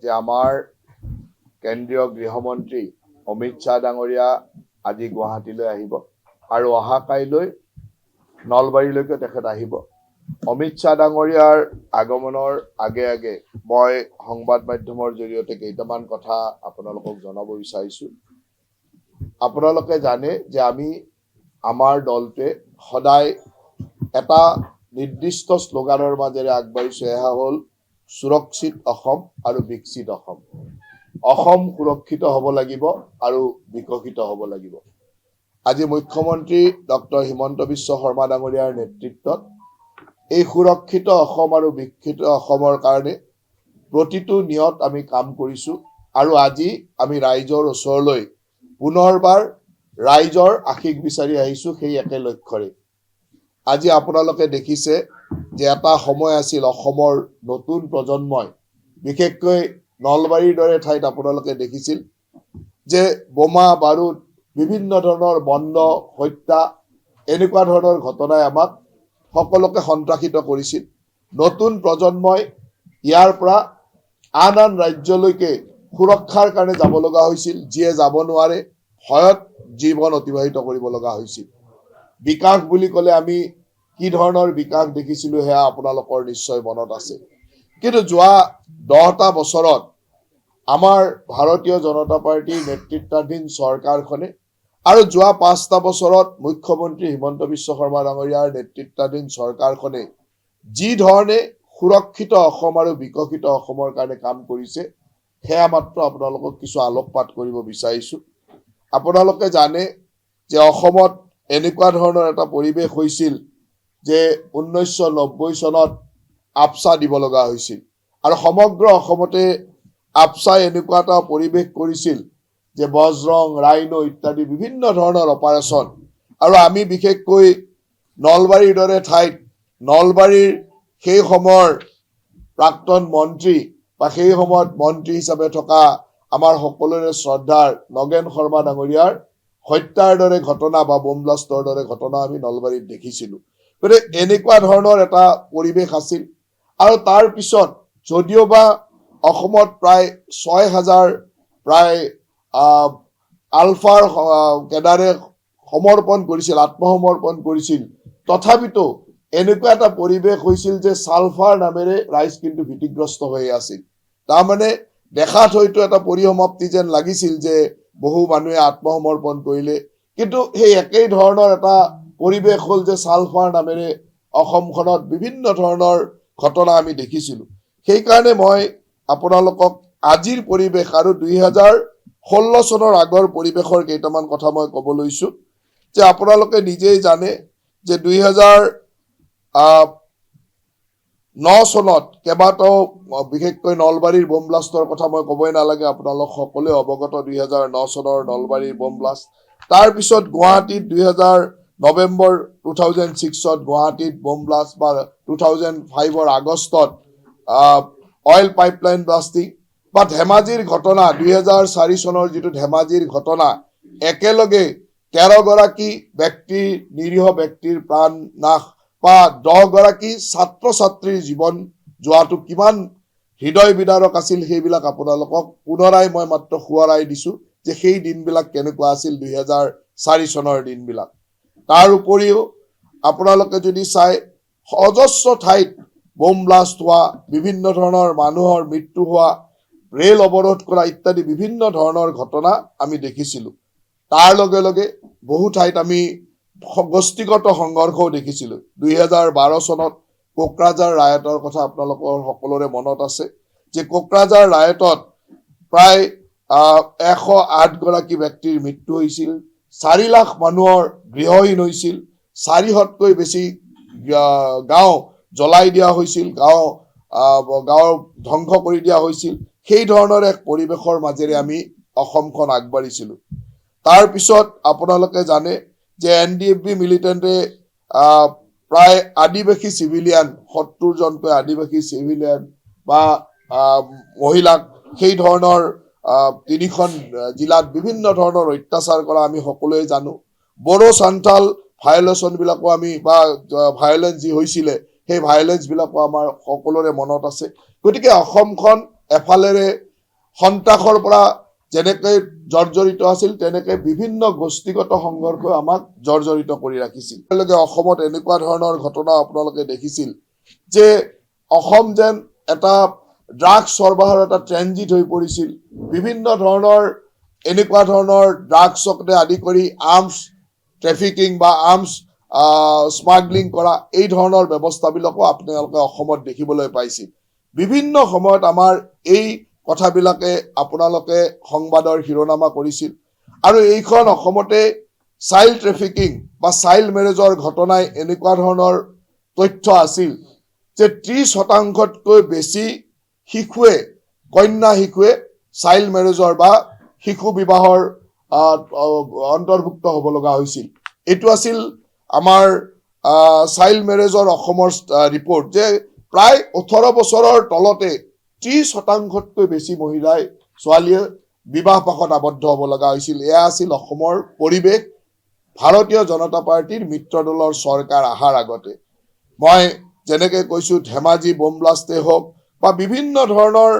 যে আমাৰ কেন্দ্ৰীয় গৃহমন্ত্ৰী অমিত শ্বাহ ডাঙৰীয়া আজি গুৱাহাটীলৈ আহিব আৰু অহা কাইলৈ নলবাৰীলৈকে তেখেত আহিব। অমিত শ্বাহ ডাঙৰীয়াৰ আগমনৰ আগে আগে মই সংবাদ মাধ্যমৰ জৰিয়তে কেইটামান কথা আপোনালোকক জনাব বিচাৰিছোঁ। আপোনালোকে জানে যে আমি আমাৰ দলটোৱে সদায় এটা নিৰ্দিষ্ট শ্লোগানৰ মাজেৰে আগবাঢ়িছো, এয়া হ'ল সুৰক্ষিত অসম আৰু বিকশিত অসম। অসম সুৰক্ষিত হ'ব লাগিব আৰু বিকশিত হ'ব লাগিব। আজি মুখ্যমন্ত্ৰী ডক্টৰ হিমন্ত বিশ্ব শৰ্মা ডাঙৰীয়াৰ নেতৃত্বত এই সুৰক্ষিত অসম আৰু বিকশিত অসমৰ কাৰণে প্ৰতিটো নিয়ত আমি কাম কৰিছোঁ আৰু আজি আমি ৰাইজৰ ওচৰলৈ পুনৰবাৰ ৰাইজৰ আশীষ বিচাৰি আহিছোঁ সেই একে লক্ষ্যৰে। আজি আপোনালোকে দেখিছে যে এটা সময় আছিল অসমৰ নতুন প্ৰজন্মই, বিশেষকৈ নলবাৰীৰ দৰে ঠাইত আপোনালোকে দেখিছিল যে বোমা বাৰুদ বিভিন্ন ধৰণৰ বন্ধ হত্যা এনেকুৱা ধৰণৰ ঘটনাই আমাক সকলোকে সন্ত্ৰাসিত কৰিছিল। নতুন প্ৰজন্মই ইয়াৰ পৰা আন আন ৰাজ্যলৈকে সুৰক্ষাৰ কাৰণে যাব লগা হৈছিল, যিয়ে যাব নোৱাৰে ভয়ত জীৱন অতিবাহিত কৰিব লগা হৈছিল। বিকাশ বুলি ক'লে আমি কি ধৰণৰ বিকাশ দেখিছিলোঁ সেয়া আপোনালোকৰ নিশ্চয় মনত আছে। কিন্তু যোৱা 10টা বছৰত আমাৰ ভাৰতীয় জনতা পাৰ্টীৰ নেতৃত্বাধীন চৰকাৰখনে আৰু যোৱা 5টা বছৰত মুখ্যমন্ত্ৰী হিমন্ত বিশ্ব শৰ্মা ডাঙৰীয়াৰ নেতৃত্বাধীন চৰকাৰখনে যি ধৰণে সুৰক্ষিত অসম আৰু বিকশিত অসমৰ কাৰণে কাম কৰিছে সেয়া মাত্ৰ আপোনালোকক কিছু আলোকপাত কৰিব বিচাৰিছোঁ। আপোনালোকে জানে যে অসমত এনেকুৱা ধৰণৰ এটা পৰিৱেশ হৈছিল যে 1990 চনত আপচা দিব লগা হৈছিল আৰু সমগ্ৰ অসমতে আপচাই এনেকুৱা এটা পৰিৱেশ কৰিছিল যে বজৰং, ৰাইনো ইত্যাদি বিভিন্ন ধৰণৰ অপাৰেশ্যন। আৰু আমি বিশেষকৈ নলবাৰীৰ দৰে ঠাইত নলবাৰীৰ সেই সময়ৰ প্ৰাক্তন মন্ত্ৰী বা সেই সময়ত মন্ত্ৰী হিচাপে থকা আমাৰ সকলোৰে শ্ৰদ্ধাৰ নগেন শৰ্মা ডাঙৰীয়াৰ হত্যাৰ দৰে ঘটনা বা বোম ব্লাষ্টৰ দৰে ঘটনা আমি নলবাৰীত দেখিছিলোঁ। গতিকে এনেকুৱা ধৰণৰ এটা পৰিৱেশ আছিল। আৰু তাৰ পিছত যদিওবা অসমত প্ৰায় 6,000 প্ৰায় আলফাৰ কেডাৰে সমৰ্পণ কৰিছিল, আত্মসমৰ্পণ কৰিছিল, তথাপিতো এনেকুৱা এটা পৰিৱেশ হৈছিল যে ছালফাৰ নামেৰে ৰাইজ কিন্তু ভীতিগ্ৰস্ত হৈ আছিল। তাৰমানে দেখাত হয়তো এটা পৰিসমাপ্তি যেন লাগিছিল যে বহু মানুহে আত্মসমৰ্পণ কৰিলে, কিন্তু সেই একেই ধৰণৰ এটা পৰিৱেশ হ'ল যে ছালফাৰ নামেৰে অসমখনত বিভিন্ন ধৰণৰ ঘটনা আমি দেখিছিলোঁ। সেইকাৰণে মই আপোনালোকক আজিৰ পৰিৱেশ আৰু 2016 চনৰ আগৰ পৰিৱেশৰ কেইটামান কথা মই ক'ব লৈছোঁ। যে আপোনালোকে নিজেই জানে যে 2009 চনত কেইবাটাও, বিশেষকৈ নলবাৰীৰ বোম ব্লাষ্টৰ কথা মই ক'বই নালাগে, আপোনালোক সকলোৱে অৱগত 2009 চনৰ নলবাৰীৰ বোম ব্লাষ্ট। তাৰপিছত গুৱাহাটীত নৱেম্বৰ 2006ত গুৱাহাটীত বোম ব্লাষ্ট বা 2005 আগষ্টত অইল পাইপলাইন ব্লাষ্টিং বা ধেমাজিৰ ঘটনা 2004 চনৰ যিটো ধেমাজিৰ ঘটনা, একেলগে 13 গৰাকী ব্যক্তিৰ, নিৰীহ ব্যক্তিৰ প্ৰাণ নাশ বা 10 গৰাকী ছাত্ৰ ছাত্ৰীৰ জীৱন যোৱাটো কিমান হৃদয় বিদাৰক আছিল সেইবিলাক আপোনালোকক পুনৰাই মই মাত্ৰ সোঁৱৰাই দিছোঁ যে সেই দিনবিলাক কেনেকুৱা আছিল 2004 চনৰ দিনবিলাক। তাৰ উপৰিও আপোনালোকে যদি চাই অজস্ৰ ঠাইত বোম ব্লাষ্ট হোৱা, বিভিন্ন ধৰণৰ মানুহৰ মৃত্যু হোৱা, ৰেল অৱৰোধ কৰা ইত্যাদি বিভিন্ন ধৰণৰ ঘটনা আমি দেখিছিলোঁ। তাৰ লগে লগে বহু ঠাইত আমি গোষ্ঠীগত সংঘৰ্ষও দেখিছিলোঁ। 2012 চনত কোকৰাঝাৰ ৰায়টৰ কথা আপোনালোকৰ সকলোৰে মনত আছে যে কোকৰাঝাৰ ৰায়টত প্ৰায় 108 গৰাকী ব্যক্তিৰ মৃত্যু হৈছিল, 4 লাখ মানুহৰ গৃহহীন হৈছিল, 400তকৈ বেছি গাঁও জ্বলাই দিয়া হৈছিল, গাঁও ধ্বংস কৰি দিয়া হৈছিল। সেই ধৰণৰ এক পৰিৱেশৰ মাজেৰে আমি অসমখন আগবাঢ়িছিলোঁ। তাৰপিছত আপোনালোকে জানে যে NDFB মিলিটেণ্টে প্ৰায় আদিবাসী চিভিলিয়ান 70 জনকৈ আদিবাসী চিভিলিয়ান বা মহিলাক সেই ধৰণৰ 3খন জিলাত বিভিন্ন ধৰণৰ অত্যাচাৰ কৰা আমি সকলোৱে জানো। বড়ো সান্থাল ভায়োলেশ্যনবিলাকো আমি বা ভায়োলেন্স যি হৈছিলে সেই ভায়োলেন্সবিলাকো আমাৰ সকলোৰে মনত আছে। গতিকে অসমখন এফালেৰে সন্ত্ৰাসৰ পৰা যেনেকৈ জৰ্জৰিত আছিল তেনেকৈ বিভিন্ন গোষ্ঠীগত সংঘৰ্ষ আমাক জৰ্জৰিত কৰি ৰাখিছিল। একেলগে অসমত এনেকুৱা ধৰণৰ ঘটনা আপোনালোকে দেখিছিল যে অসম যেন এটা ড্ৰাগছ সৰবৰাহৰ এটা ট্ৰেনজিট হৈ পৰিছিল। বিভিন্ন ধৰণৰ এনেকুৱা ধৰণৰ ড্ৰাগছকে আদি কৰি আৰ্মছ ট্ৰেফিকিং বা আৰ্মছ স্মাগলিং কৰা এই ধৰণৰ ব্যৱস্থাবিলাকো আপোনালোকে অসমত দেখিবলৈ পাইছিল। বিভিন্ন সময়ত আমাৰ এই কথাবিলাকে আপোনালোকে সংবাদৰ শিৰোনামা কৰিছিল আৰু এইখন অসমতে চাইল্ড ট্ৰেফিকিং বা চাইল্ড মেৰেজৰ ঘটনাই এনেকুৱা ধৰণৰ তথ্য আছিল যে 30%তকৈ বেছি শিশুৱে কন্যা শিশুৱে চাইল্ড মেৰেজৰ বা শিশু বিবাহৰ অন্তৰ্ভুক্ত হ'ব লগা হৈছিল। এইটো আছিল আমাৰ চাইল্ড মেৰেজৰ অসমৰ ৰিপৰ্ট যে প্ৰায় 18 বছৰৰ তলতে 30%তকৈ বেছি মহিলাই ছোৱালীয়ে বিবাহ পাশত আবদ্ধ হ'ব লগা হৈছিল। এয়া আছিল অসমৰ পৰিৱেশ ভাৰতীয় জনতা পাৰ্টিৰ মিত্ৰ দলৰ চৰকাৰ অহাৰ আগতে। মই যেনেকৈ কৈছোঁ ধেমাজি বোম ব্লাষ্টে হওক বা বিভিন্ন ধৰণৰ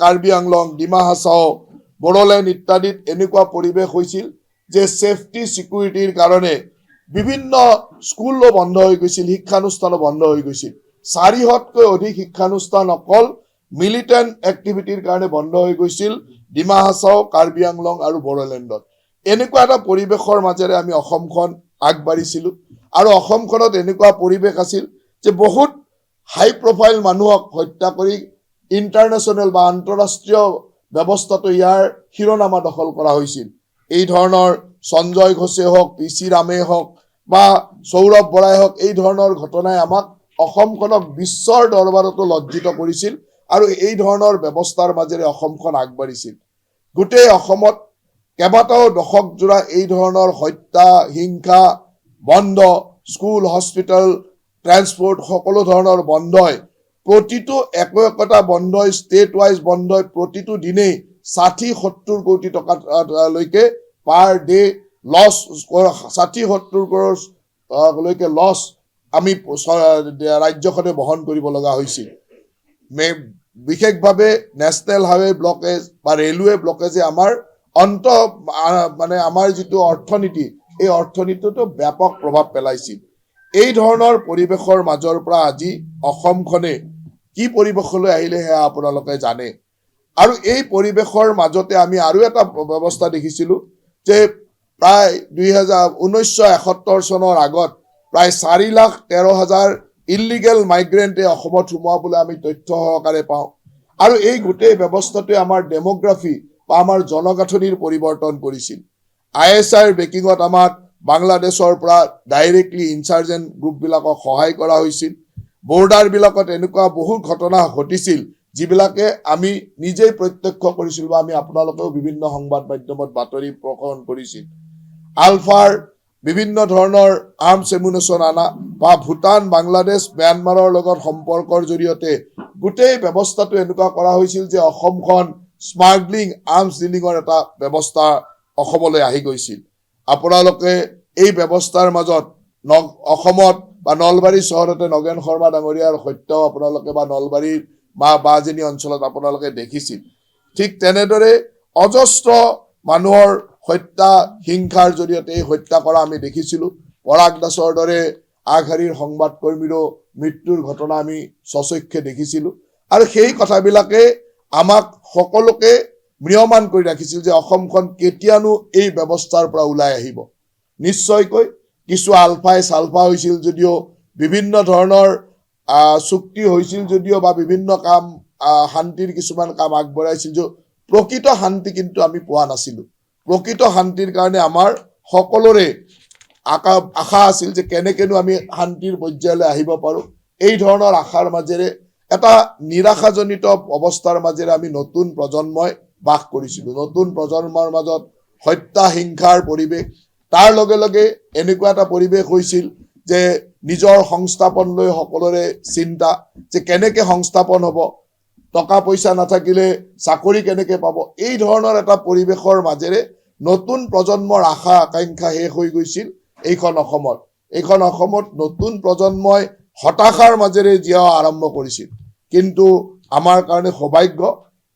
কাৰ্বি আংলং ডিমা হাছাও বড়োলেণ্ড ইত্যাদিত এনেকুৱা পৰিৱেশ হৈছিল যে ছেফটি ছিকিউৰিটিৰ কাৰণে বিভিন্ন স্কুলো বন্ধ হৈ গৈছিল, শিক্ষানুষ্ঠানো বন্ধ হৈ গৈছিল। 400তকৈ অধিক শিক্ষানুষ্ঠান অকল মিলিটেণ্ট এক্টিভিটিৰ কাৰণে বন্ধ হৈ গৈছিল ডিমা হাছাও কাৰ্বি আংলং আৰু বড়োলেণ্ডত। এনেকুৱা এটা পৰিৱেশৰ মাজেৰে আমি অসমখন আগবাঢ়িছিলোঁ আৰু অসমখনত এনেকুৱা পৰিৱেশ আছিল যে বহুত হাই প্ৰফাইল মানুহক হত্যা কৰি ইণ্টাৰনেশ্যনেল বা আন্তঃৰাষ্ট্ৰীয় ব্যৱস্থাটো ইয়াৰ শিৰোনামা দখল কৰা হৈছিল। এই ধৰণৰ সঞ্জয় ঘোষে হওক, PC ৰামে হওক বা সৌৰভ বৰাই হওক, এই ধৰণৰ ঘটনাই আমাক অসমখনক বিশ্বৰ দৰবাৰতো লজ্জিত কৰিছিল আৰু এই ধৰণৰ ব্যৱস্থাৰ মাজেৰে অসমখন আগবাঢ়িছিল। গোটেই অসমত কেইবাটাও দশক জোৰা এই ধৰণৰ হত্যা হিংসা বন্ধ, স্কুল হস্পিটেল ট্ৰান্সপৰ্ট সকলো ধৰণৰ বন্ধই, প্ৰতিটো একোটা বন্ধই ষ্টেট ৱাইজ বন্ধই প্ৰতিটো দিনেই 60-70 কোটি টকালৈকে পাৰ ডে লছ 60-70 কৰোৰলৈকে লছ আমি ৰাজ্যখনে বহন কৰিব লগা হৈছিল। বিশেষভাৱে নেশ্যনেল হাইৱে ব্লকেজ বা ৰেলৱে ব্লকেজে আমাৰ আমাৰ যিটো অৰ্থনীতি এই অৰ্থনীতিতো ব্যাপক প্ৰভাৱ পেলাইছিল। এই ধৰণৰ পৰিৱেশৰ মাজৰ পৰা আজি অসমখনে কি পৰিৱেশলৈ আহিলে সেয়া আপোনালোকে জানে। আৰু এই পৰিৱেশৰ মাজতে আমি আৰু এটা ব্যৱস্থা দেখিছিলোঁ যে প্ৰায় 1971 চনৰ আগত প্ৰায় 4,13,000 ইলিগেল মাইগ্ৰেণ্টে অসমত সোমোৱাবলৈ আমি তথ্য সহকাৰে পাওঁ। আৰু এই গোটেই ব্যৱস্থাটোৱে আমাৰ ডেমোগ্ৰাফি বা আমাৰ জনগাঁথনিৰ পৰিৱৰ্তন কৰিছিল। ISIৰ বেকিঙত আমাক বাংলাদেশৰ পৰা ডাইৰেক্টলি ইনচাৰ্জেণ্ট গ্ৰুপবিলাকক সহায় কৰা হৈছিল। বৰ্ডাৰবিলাকত এনেকুৱা বহু ঘটনা ঘটিছিল যিবিলাকে আমি নিজেই প্ৰত্যক্ষ কৰিছিলোঁ বা আমি আপোনালোকেও বিভিন্ন সংবাদ মাধ্যমত বাতৰি প্ৰসাৰণ কৰিছিল। আলফাৰ বিভিন্ন ধৰণৰ আৰ্মছ এমুনেশ্যন আনা বা ভূটান বাংলাদেশ ম্যানমাৰৰ লগত সম্পৰ্কৰ জৰিয়তে গোটেই ব্যৱস্থাটো এনেকুৱা কৰা হৈছিল যে অসমখন স্মাগলিং আৰ্মছ ডিলিঙৰ এটা ব্যৱস্থা অসমলৈ আহি গৈছিল। আপোনালোকে এই ব্যৱস্থাৰ মাজত অসমত বা নলবাৰী চহৰতে নগেন শৰ্মা ডাঙৰীয়াৰ হত্যাও আপোনালোকে বা নলবাৰীৰ বাজনী অঞ্চলত আপোনালোকে দেখিছিল। ঠিক তেনেদৰে অজস্ৰ মানুহৰ হত্যা হিংসাৰ জৰিয়তে এই হত্যা কৰা আমি দেখিছিলোঁ। পৰাগ দাসৰ দৰে আগশাৰীৰ সংবাদকৰ্মীৰো মৃত্যুৰ ঘটনা আমি স্বচক্ষে দেখিছিলোঁ। আৰু সেই কথাবিলাকে আমাক সকলোকে ম্ৰিয়মান কৰি ৰাখিছিল যে অসমখন কেতিয়ানো এই ব্যৱস্থাৰ পৰা ওলাই আহিব। নিশ্চয়কৈ কিছু আলফাই চালফা হৈছিল যদিও, বিভিন্ন ধৰণৰ চুক্তি হৈছিল যদিও বা বিভিন্ন কাম শান্তিৰ কিছুমান কাম আগবঢ়াইছিল যদিও প্ৰকৃত শান্তি কিন্তু আমি পোৱা নাছিলোঁ। প্ৰকৃত শান্তিৰ কাৰণে আমাৰ সকলোৰে আশা আছিল যে কেনেকেনো আমি শান্তিৰ পৰ্যায়লৈ আহিব পাৰোঁ। এই ধৰণৰ আশাৰ মাজেৰে এটা নিৰাশাজনিত অৱস্থাৰ মাজেৰে আমি নতুন প্ৰজন্মই বাস কৰিছিলোঁ। নতুন প্ৰজন্মৰ মাজত হত্যা হিংসাৰ পৰিৱেশ, তাৰ লগে লগে এনেকুৱা এটা পৰিৱেশ হৈছিল যে নিজৰ সংস্থাপন লৈ সকলোৰে চিন্তা যে কেনেকৈ সংস্থাপন হ'ব, টকা পইচা নাথাকিলে চাকৰি কেনেকৈ পাব। এই ধৰণৰ এটা পৰিৱেশৰ মাজেৰে নতুন প্ৰজন্মৰ আশা আকাংক্ষা শেষ হৈ গৈছিল এইখন অসমত। এইখন অসমত নতুন প্ৰজন্মই হতাশাৰ মাজেৰে জীয়াও আৰম্ভ কৰিছিল। কিন্তু আমাৰ কাৰণে সৌভাগ্য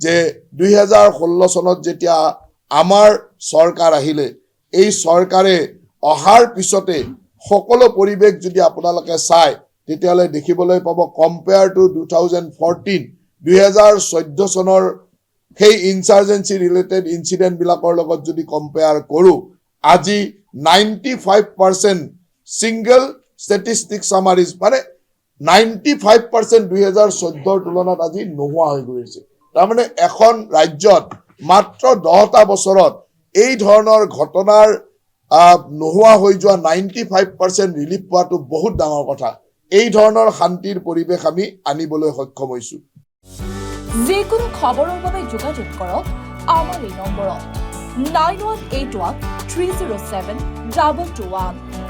যে 2016 চনত যেতিয়া আমাৰ চৰকাৰ আহিলে এই চৰকাৰে অহাৰ পিছতে সকলো পৰিৱেশ যদি আপোনালোকে চাই তেতিয়ালে দেখিবলৈ পাব কম্পেয়াৰ টু 2014 চনৰ সেই ইনচাৰ্জেন্সি ৰিলেটেড ইনচিডেন্ট বিলাকৰ লগত যদি কম্পেয়াৰ কৰো আজি 95% সিঙ্গল ষ্টেটিষ্টিক্স সামাৰিজ মানে 95% 2014 তুলনাত আজি নোহোৱা হৈ গৈছে তাৰমানে এখন ৰাজ্যত মাত্ৰ 10টা বছৰত এই ধৰণৰ ঘটনাৰ নোহোৱা হৈ যোৱা 95% ৰিলিফ পোৱাটো বহুত ডাঙৰ কথা এই ধৰণৰ শান্তিৰ পৰিৱেশ আমি আনিবলৈ সক্ষম হৈছো যিকোনো খবৰৰ বাবে যোগাযোগ কৰক আমাৰ এই নম্বৰত 9181 307 2221